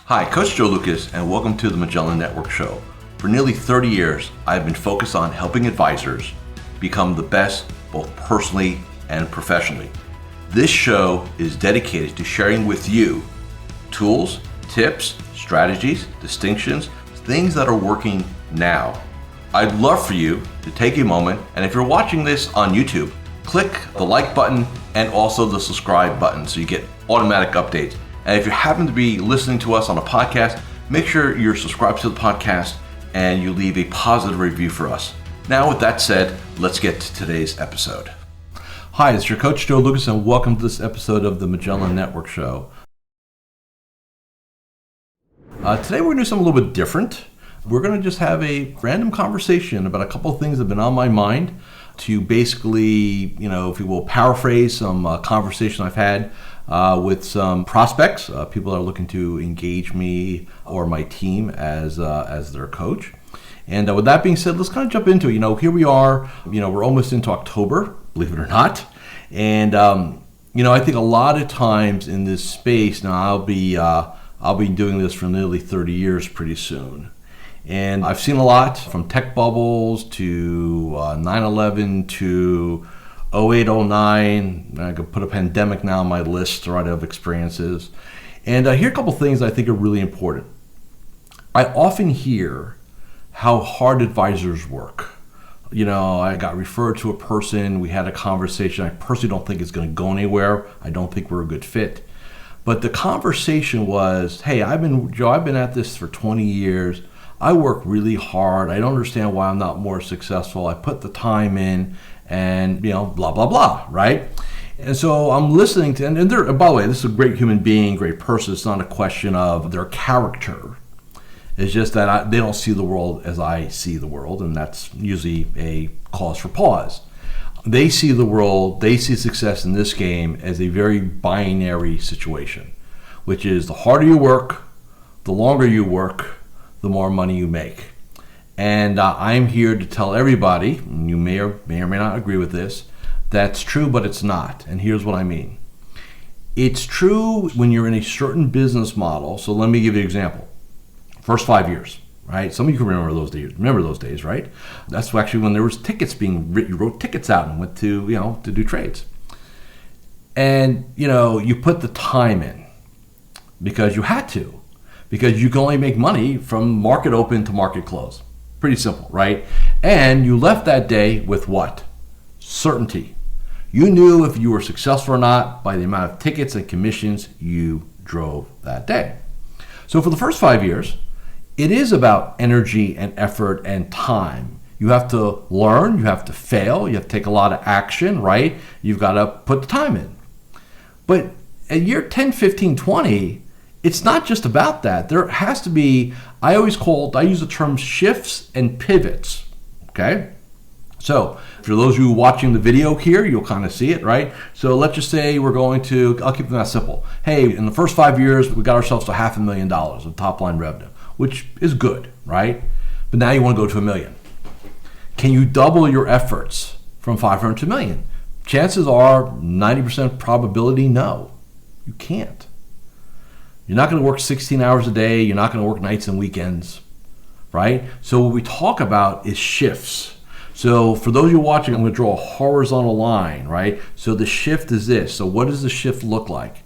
Hi, Coach Joe Lucas, and welcome to the Magellan Network Show. For nearly 30 years, I've been focused on helping advisors become the best both personally and professionally. This show is dedicated to sharing with you tools, tips, strategies, distinctions, things that are working now. I'd love for you to take a moment, and if you're watching this on YouTube, click the like button and also the subscribe button so you get automatic updates. And if you happen to be listening to us on a podcast, make sure you're subscribed to the podcast and you leave a positive review for us. Now, with that said, let's get to today's episode. Hi, it's your Coach Joe Lucas, and welcome to this episode of the Magellan Network Show. Today we're going to do something a little bit different. We're going to just have a random conversation about a couple of things that have been on my mind to basically, if you will, paraphrase some conversation I've had with some prospects, people that are looking to engage me or my team as their coach. And with that being said, let's kind of jump into it. Here we are, we're almost into October, believe it or not. And, I think a lot of times in this space, now I'll be doing this for nearly 30 years pretty soon. And I've seen a lot from tech bubbles to 9/11 to 08, 09. I could put a pandemic now on my list right of experiences. And here are a couple things I think are really important. I often hear how hard advisors work. I got referred to a person, we had a conversation. I personally don't think it's going to go anywhere. I don't think we're a good fit. But the conversation was, hey, I've been at this for 20 years. I work really hard. I don't understand why I'm not more successful. I put the time in and, blah, blah, blah, right? And so I'm listening to, and by the way, this is a great human being, great person. It's not a question of their character. It's just that they don't see the world as I see the world, and that's usually a cause for pause. They see the world, they see success in this game as a very binary situation, which is the harder you work, the longer you work, the more money you make. And I'm here to tell everybody, and you may or may not agree with this, that's true, but it's not. And here's what I mean. It's true when you're in a certain business model. So let me give you an example. First 5 years, right? Some of you can remember those days. Remember those days, right? That's actually when there was tickets being written. You wrote tickets out and went to, to do trades. And, you put the time in because you had to. Because you can only make money from market open to market close. Pretty simple, right? And you left that day with what? Certainty. You knew if you were successful or not by the amount of tickets and commissions you drove that day. So for the first 5 years, it is about energy and effort and time. You have to learn, you have to fail, you have to take a lot of action, right? You've got to put the time in. But at year 10, 15, 20, it's not just about that. There has to be, I use the term shifts and pivots, okay? So for those of you watching the video here, you'll kind of see it, right? So let's just say I'll keep it that simple. Hey, in the first 5 years, we got ourselves to $500,000 of top line revenue, which is good, right? But now you want to go to $1 million. Can you double your efforts from 500 to $1 million? Chances are 90% probability, no, you can't. You're not going to work 16 hours a day. You're not going to work nights and weekends, right? So what we talk about is shifts. So for those of you watching, I'm going to draw a horizontal line, right? So the shift is this. So what does the shift look like?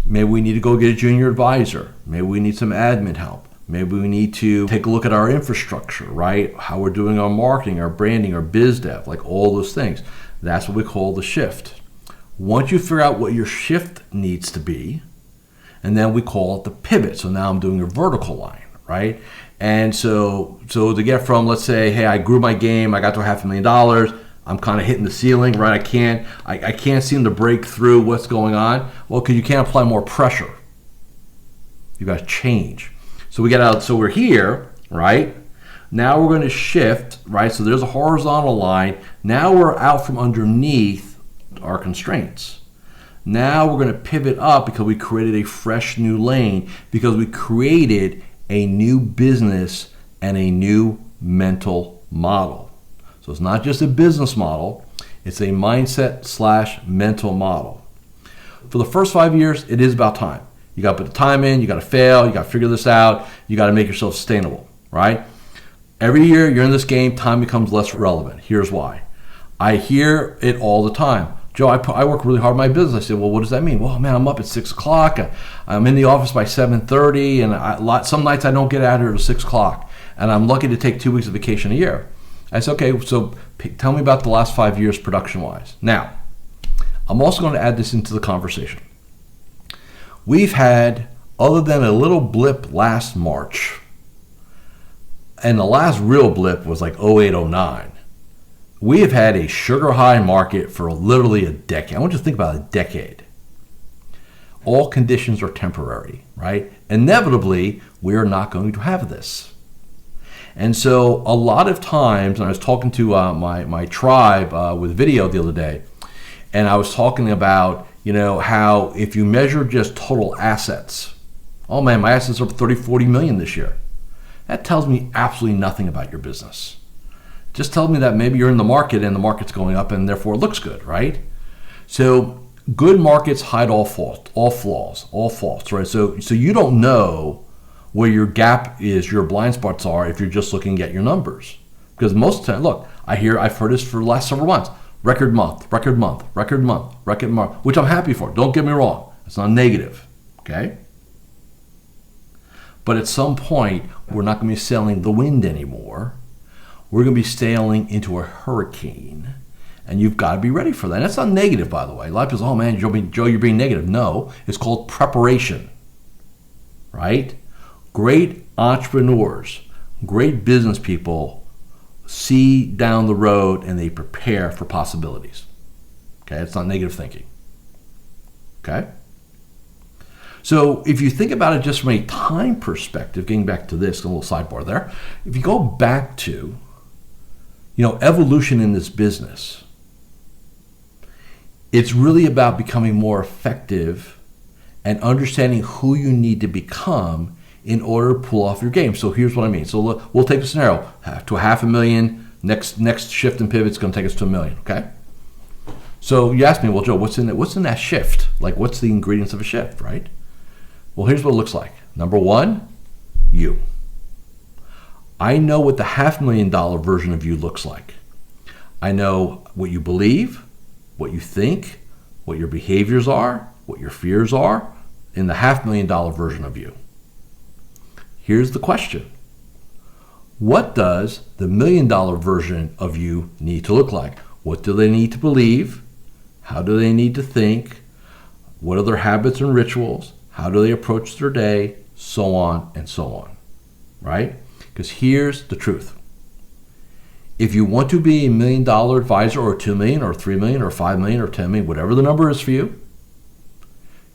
Maybe we need to go get a junior advisor. Maybe we need some admin help. Maybe we need to take a look at our infrastructure, right? How we're doing our marketing, our branding, our biz dev, like all those things. That's what we call the shift. Once you figure out what your shift needs to be, and then we call it the pivot. So now I'm doing a vertical line, right? And so to get from, let's say, hey, I grew my game, I got to $500,000, I'm kind of hitting the ceiling, right? I can't seem to break through what's going on. Well, because you can't apply more pressure. You got to change. So we get out. So we're here, right? Now we're going to shift, right? So there's a horizontal line. Now we're out from underneath our constraints. Now we're going to pivot up because we created a fresh new lane, because we created a new business and a new mental model. So it's not just a business model, it's a mindset / mental model. For the first 5 years, it is about time. You got to put the time in, you got to fail, you got to figure this out, you got to make yourself sustainable, right? Every year you're in this game, time becomes less relevant. Here's why. I hear it all the time. Joe, I work really hard in my business. I said, well, what does that mean? Well, man, I'm up at 6 o'clock. I'm in the office by 7:30, and some nights I don't get out here till 6 o'clock. And I'm lucky to take 2 weeks of vacation a year. I said, okay, so tell me about the last 5 years production-wise. Now, I'm also going to add this into the conversation. We've had, other than a little blip last March, and the last real blip was like 08, 09, we have had a sugar high market for literally a decade. I want you to think about a decade. All conditions are temporary, right? Inevitably, we are not going to have this. And so a lot of times, and I was talking to my tribe with video the other day, and I was talking about, how if you measure just total assets, oh man, my assets are up 30, 40 million this year. That tells me absolutely nothing about your business. Just tells me that maybe you're in the market and the market's going up and therefore it looks good, right? So good markets hide all flaws, all faults, right? So you don't know where your gap is, your blind spots are, if you're just looking at your numbers. Because most of the time, look, I've heard this for the last several months. Record month, which I'm happy for. Don't get me wrong. It's not negative, okay? But at some point, we're not going to be sailing the wind anymore. We're going to be sailing into a hurricane, and you've got to be ready for that. And that's not negative, by the way. A lot of people say, oh man, Joe, you're being negative. No, it's called preparation, right? Great entrepreneurs, great business people see down the road and they prepare for possibilities. Okay, it's not negative thinking. Okay? So if you think about it just from a time perspective, getting back to this, a little sidebar there, if you go back to, evolution in this business, it's really about becoming more effective and understanding who you need to become in order to pull off your game. So here's what I mean. So we'll take a scenario to $500,000. Next shift and pivot is going to take us to $1 million. Okay. So you ask me, well, Joe, what's in that shift? Like, what's the ingredients of a shift, right? Well, here's what it looks like. Number one, you. I know what the $500,000 version of you looks like. I know what you believe, what you think, what your behaviors are, what your fears are in the $500,000 version of you. Here's the question. What does the $1 million version of you need to look like? What do they need to believe? How do they need to think? What are their habits and rituals? How do they approach their day? So on and so on, right? Because here's the truth. If you want to be a $1 million advisor or $2 million or $3 million or $5 million or $10 million, whatever the number is for you,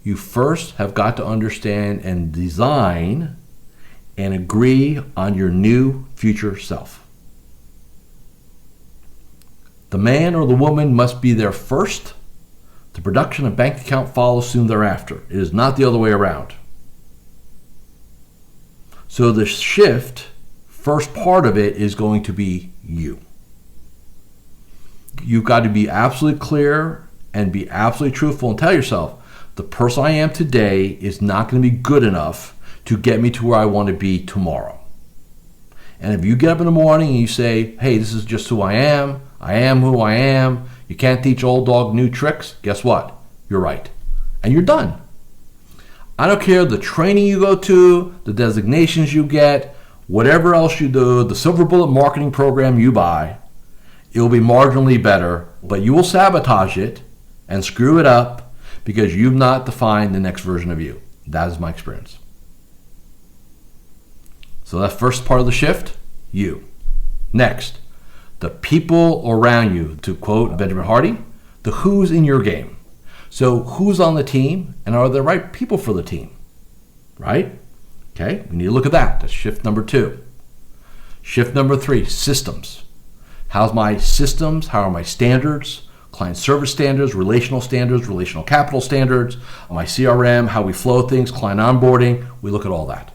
you first have got to understand and design and agree on your new future self. The man or the woman must be there first. The production and bank account follows soon thereafter. It is not the other way around. So the shift, first part of it is going to be you. You've got to be absolutely clear and be absolutely truthful and tell yourself, the person I am today is not going to be good enough to get me to where I want to be tomorrow. And if you get up in the morning and you say, hey, this is just who I am who I am, you can't teach old dog new tricks, guess what? You're right. And you're done. I don't care the training you go to, the designations you get, whatever else you do, the silver bullet marketing program you buy, it will be marginally better, but you will sabotage it and screw it up because you've not defined the next version of you. That is my experience. So that first part of the shift, you. Next, the people around you, to quote Benjamin Hardy, the who's in your game. So who's on the team and are the right people for the team, right? Okay, we need to look at that. That's shift number 2. Shift number 3, systems. How's my systems? How are my standards? Client service standards, relational capital standards, my CRM, how we flow things, client onboarding. We look at all that.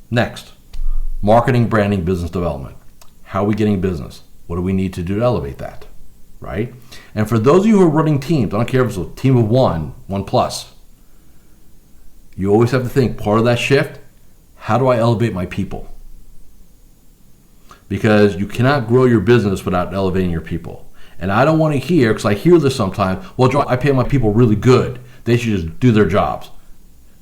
Next, marketing, branding, business development. How are we getting business? What do we need to do to elevate that, right? And for those of you who are running teams, I don't care if it's a team of one plus, you always have to think, part of that shift, how do I elevate my people? Because you cannot grow your business without elevating your people. And I don't want to hear, because I hear this sometimes, well, Joe, I pay my people really good. They should just do their jobs.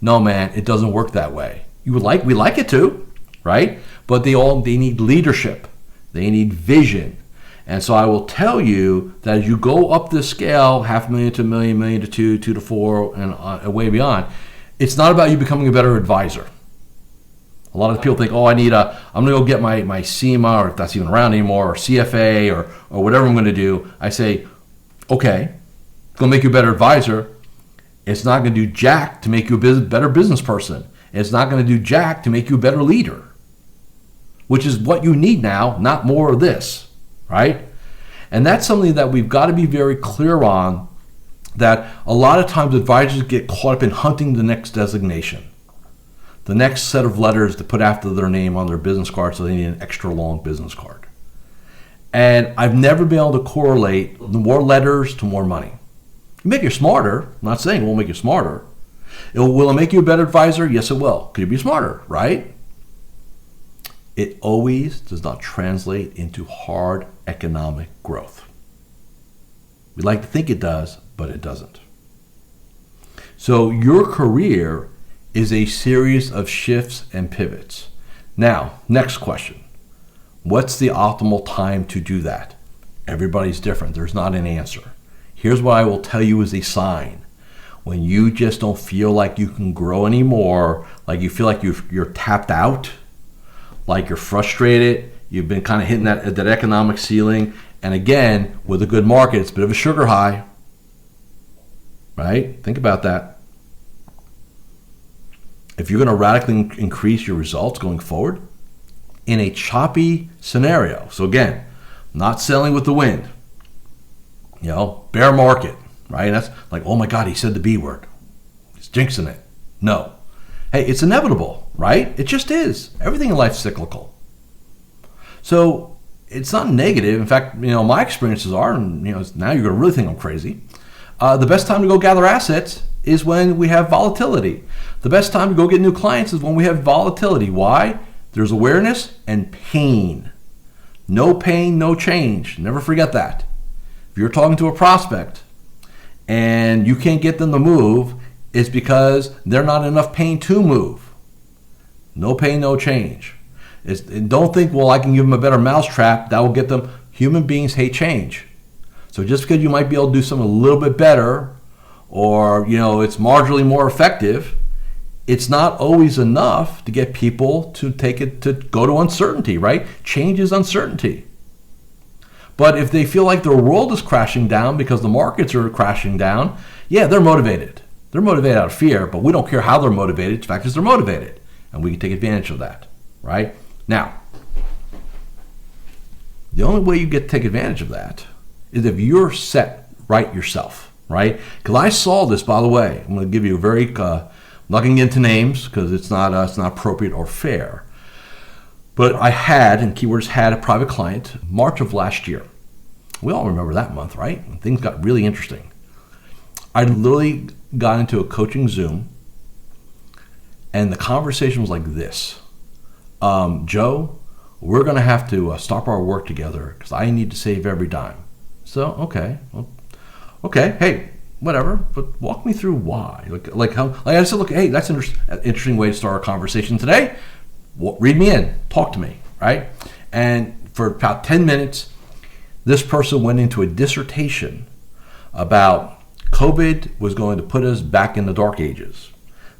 No, man, it doesn't work that way. We like it to, right? But they need leadership. They need vision. And so I will tell you that as you go up this scale, $500,000 to $1 million, $1 million to $2 million, $2 million to $4 million, and way beyond, it's not about you becoming a better advisor. A lot of people think, I'm going to go get my CMA, or if that's even around anymore, or CFA, or whatever I'm going to do. I say, okay, it's going to make you a better advisor. It's not going to do jack to make you a better business person. It's not going to do jack to make you a better leader, which is what you need now, not more of this, right? And that's something that we've got to be very clear on, that a lot of times advisors get caught up in hunting the next designation, the next set of letters to put after their name on their business card, so they need an extra long business card. And I've never been able to correlate more letters to more money. It make you smarter. I'm not saying it won't make you smarter. Will it make you a better advisor? Yes, it will. Could you be smarter, right? It always does not translate into hard economic growth. We like to think it does, but it doesn't. So your career is a series of shifts and pivots. Now, next question. What's the optimal time to do that? Everybody's different. There's not an answer. Here's what I will tell you is a sign. When you just don't feel like you can grow anymore, like you feel like you're tapped out, like you're frustrated, you've been kind of hitting that economic ceiling, and again, with a good market, it's a bit of a sugar high, right? Think about that. If you're going to radically increase your results going forward in a choppy scenario, so again, not selling with the wind, bear market, right? That's like, oh my God, he said the B word. He's jinxing it. No. Hey, it's inevitable, right? It just is. Everything in life's cyclical. So it's not negative. In fact, my experiences are, and now you're going to really think I'm crazy. The best time to go gather assets is when we have volatility. The best time to go get new clients is when we have volatility. Why? There's awareness and pain. No pain, no change. Never forget that. If you're talking to a prospect and you can't get them to move, it's because they're not enough pain to move. No pain, no change. Don't think, well, I can give them a better mousetrap. That will get them. Human beings hate change. So just because you might be able to do something a little bit better, or it's marginally more effective, it's not always enough to get people to go to uncertainty, right? Change is uncertainty. But if they feel like their world is crashing down because the markets are crashing down, yeah, they're motivated. They're motivated out of fear, but we don't care how they're motivated. The fact is they're motivated, and we can take advantage of that, right? Now, the only way you get to take advantage of that is if you're set right yourself, right? Because I saw this, by the way. I'm going to give you a very, I'm not going to get into names because it's not appropriate or fair. But I had, and keywords had, a private client March of last year. We all remember that month, right? And things got really interesting. I literally got into a coaching Zoom, and the conversation was like this. Joe, we're going to have to stop our work together because I need to save every dime. So, okay, hey, whatever, but walk me through why. I said, look, hey, that's an interesting way to start our conversation today. Read me in, talk to me, right? And for about 10 minutes, this person went into a dissertation about COVID was going to put us back in the dark ages,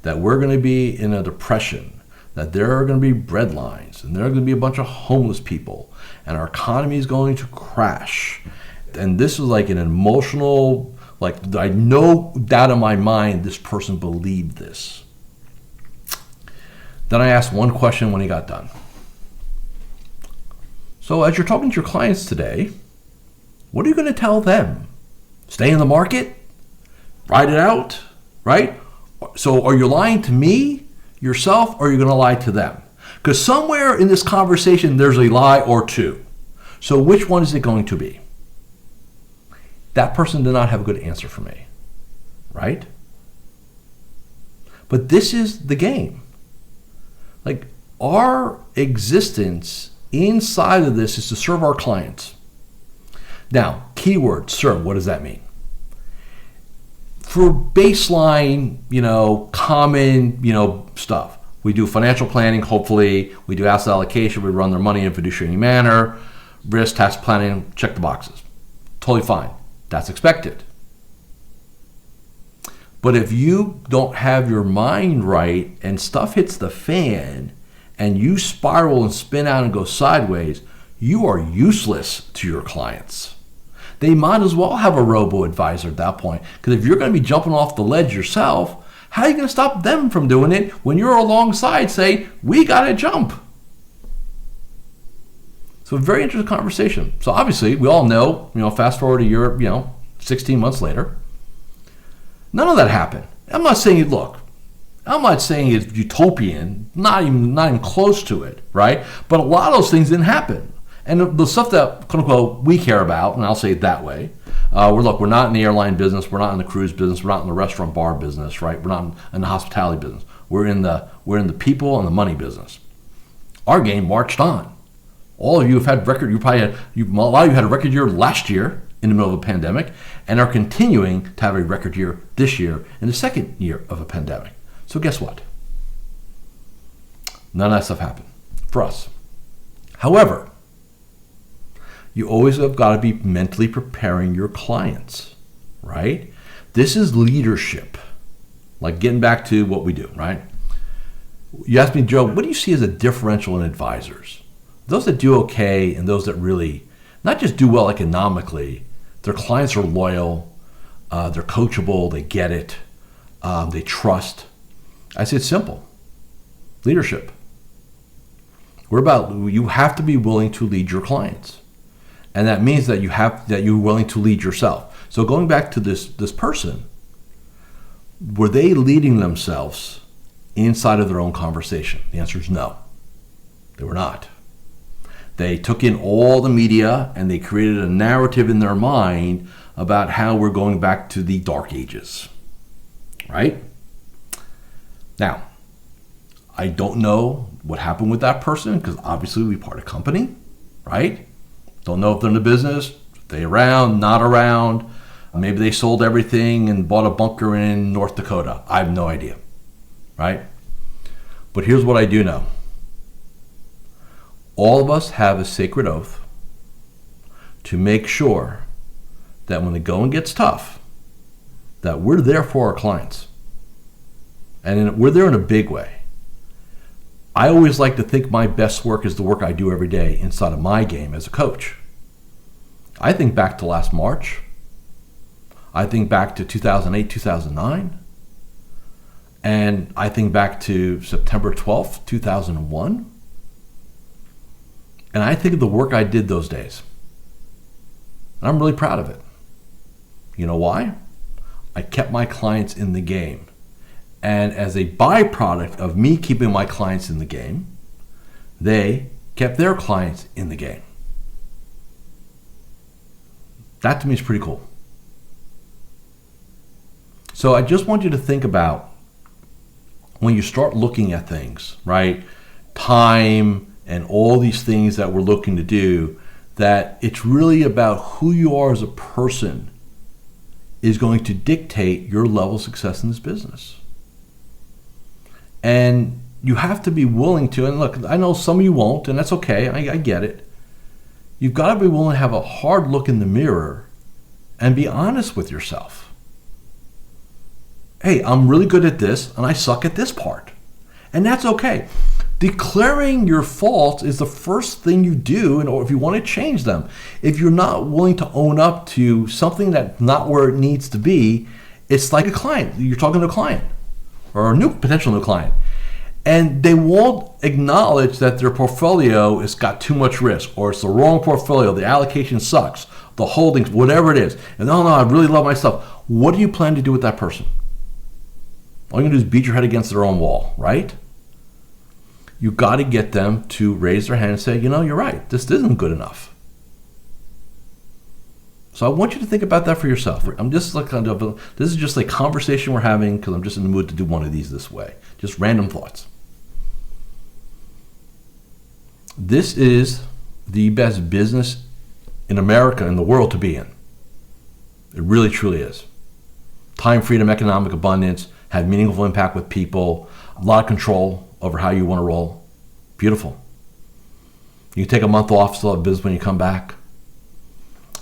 that we're going to be in a depression, that there are going to be bread lines, and there are going to be a bunch of homeless people, and our economy is going to crash. And this is like an emotional, I no doubt in my mind this person believed this. Then I asked one question when he got done. So as you're talking to your clients today, what are you going to tell them? Stay in the market? Ride it out? Right? So are you lying to me, yourself, or are you going to lie to them? Because somewhere in this conversation there's a lie or two. So which one is it going to be? That person did not have a good answer for me. Right? But this is the game. Like, our existence inside of this is to serve our clients. Now, keyword, serve, what does that mean? For baseline, common, stuff. We do financial planning, hopefully. We do asset allocation. We run their money in a fiduciary manner. Risk, tax planning, check the boxes. Totally fine. That's expected. But if you don't have your mind right and stuff hits the fan and you spiral and spin out and go sideways, you are useless to your clients. They might as well have a robo-advisor at that point. Because if you're going to be jumping off the ledge yourself, how are you going to stop them from doing it when you're alongside saying, we got to jump? So a very interesting conversation. So obviously, we all know, fast forward a year, 16 months later, none of that happened. I'm not saying it's utopian, not even close to it, right? But a lot of those things didn't happen. And the stuff that, quote unquote, we care about, and I'll say it that way, we're not in the airline business, we're not in the cruise business, we're not in the restaurant bar business, right? We're not in the hospitality business. We're in the people and the money business. Our game marched on. All of you have had record. A lot of you had a record year last year in the middle of a pandemic, and are continuing to have a record year this year in the second year of a pandemic. So guess what? None of that stuff happened for us. However, you always have got to be mentally preparing your clients, right? This is leadership. Like getting back to what we do, right? You asked me, Joe, what do you see as a differential in advisors? Those that do okay and those that really not just do well economically, their clients are loyal, they're coachable, they get it, they trust. I say it's simple. Leadership. You have to be willing to lead your clients. And that means that you're willing to lead yourself. So going back to this person, were they leading themselves inside of their own conversation? The answer is no. They were not. They took in all the media and they created a narrative in their mind about how we're going back to the dark ages, right? Now, I don't know what happened with that person because obviously we part a company, right? Don't know if they're in the business, if they're around, not around. Maybe they sold everything and bought a bunker in North Dakota. I have no idea, right? But here's what I do know. All of us have a sacred oath to make sure that when the going gets tough, that we're there for our clients. And we're there in a big way. I always like to think my best work is the work I do every day inside of my game as a coach. I think back to last March. I think back to 2008, 2009. And I think back to September 12th, 2001. And I think of the work I did those days. And I'm really proud of it. You know why? I kept my clients in the game. And as a byproduct of me keeping my clients in the game, they kept their clients in the game. That to me is pretty cool. So I just want you to think about when you start looking at things, right? Time and all these things that we're looking to do, that it's really about who you are as a person is going to dictate your level of success in this business. And you have to be willing to, and look, I know some of you won't, and that's okay, I get it. You've got to be willing to have a hard look in the mirror and be honest with yourself. Hey, I'm really good at this, and I suck at this part. And that's okay. Declaring your faults is the first thing you do, or if you want to change them. If you're not willing to own up to something that's not where it needs to be, it's like a client. You're talking to a client or a potential new client, and they won't acknowledge that their portfolio has got too much risk, or it's the wrong portfolio, the allocation sucks, the holdings, whatever it is. And no, I really love my stuff. What do you plan to do with that person? All you're going to do is beat your head against their own wall, right? You got to get them to raise their hand and say, you're right, this isn't good enough. So I want you to think about that for yourself. I'm just like this is just a conversation we're having because I'm just in the mood to do one of these this way. Just random thoughts. This is the best business in America, in the world, to be in. It really, truly is. Time freedom, economic abundance, have meaningful impact with people, a lot of control over how you want to roll. Beautiful. You can take a month off, still have business when you come back.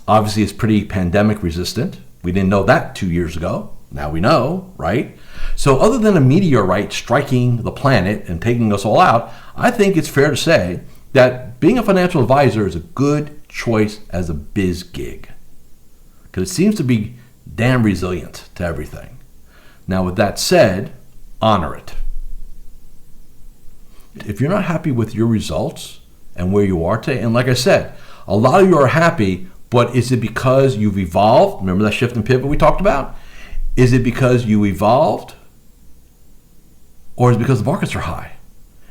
Obviously, it's pretty pandemic resistant. We didn't know that 2 years ago. Now we know, right? So other than a meteorite striking the planet and taking us all out, I think it's fair to say that being a financial advisor is a good choice as a biz gig, because it seems to be damn resilient to everything. Now, with that said, honor it. If you're not happy with your results and where you are today, and like I said, a lot of you are happy, but is it because you've evolved? Remember that shift and pivot we talked about? Is it because you evolved? Or is it because the markets are high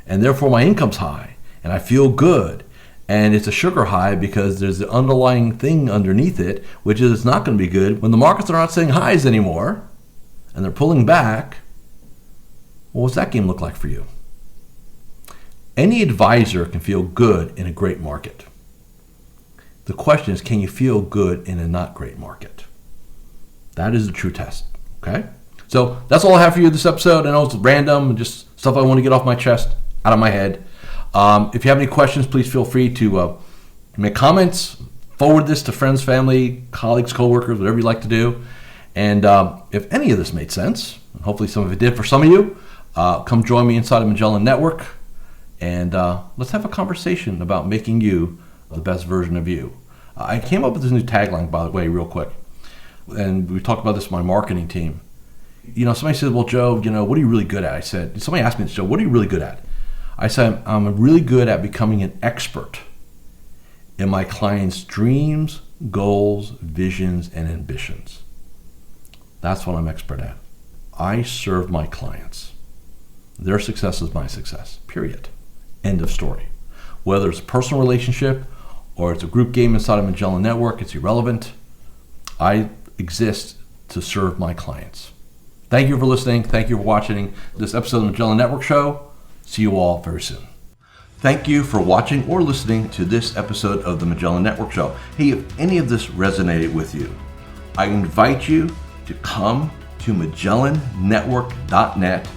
and therefore my income's high and I feel good? And it's a sugar high because there's the underlying thing underneath it, which is it's not going to be good when the markets are not saying highs anymore and they're pulling back. Well, what's that game look like for you? Any advisor can feel good in a great market. The question is, can you feel good in a not great market? That is the true test, okay? So that's all I have for you this episode. I know it's random and just stuff I want to get off my chest, out of my head. If you have any questions, please feel free to make comments, forward this to friends, family, colleagues, coworkers, whatever you like to do. And if any of this made sense, and hopefully some of it did for some of you, come join me inside of Magellan Network, and let's have a conversation about making you the best version of you. I came up with this new tagline, by the way, real quick. And we talked about this with my marketing team. You know, somebody said, well, Joe, you know, what are you really good at? Somebody asked me this, Joe, what are you really good at? I said, I'm really good at becoming an expert in my clients' dreams, goals, visions, and ambitions. That's what I'm expert at. I serve my clients. Their success is my success, period. End of story. Whether it's a personal relationship or it's a group game inside of Magellan Network, it's irrelevant. I exist to serve my clients. Thank you for listening. Thank you for watching this episode of the Magellan Network Show. See you all very soon. Thank you for watching or listening to this episode of the Magellan Network Show. Hey, if any of this resonated with you, I invite you to come to MagellanNetwork.net,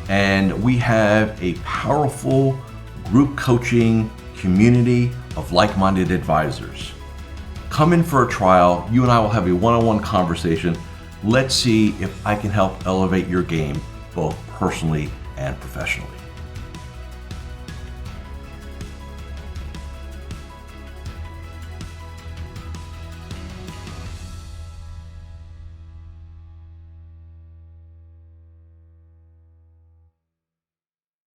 and we have a powerful group coaching community of like-minded advisors. Come in for a trial. You and I will have a one-on-one conversation. Let's see if I can help elevate your game, both personally and professionally.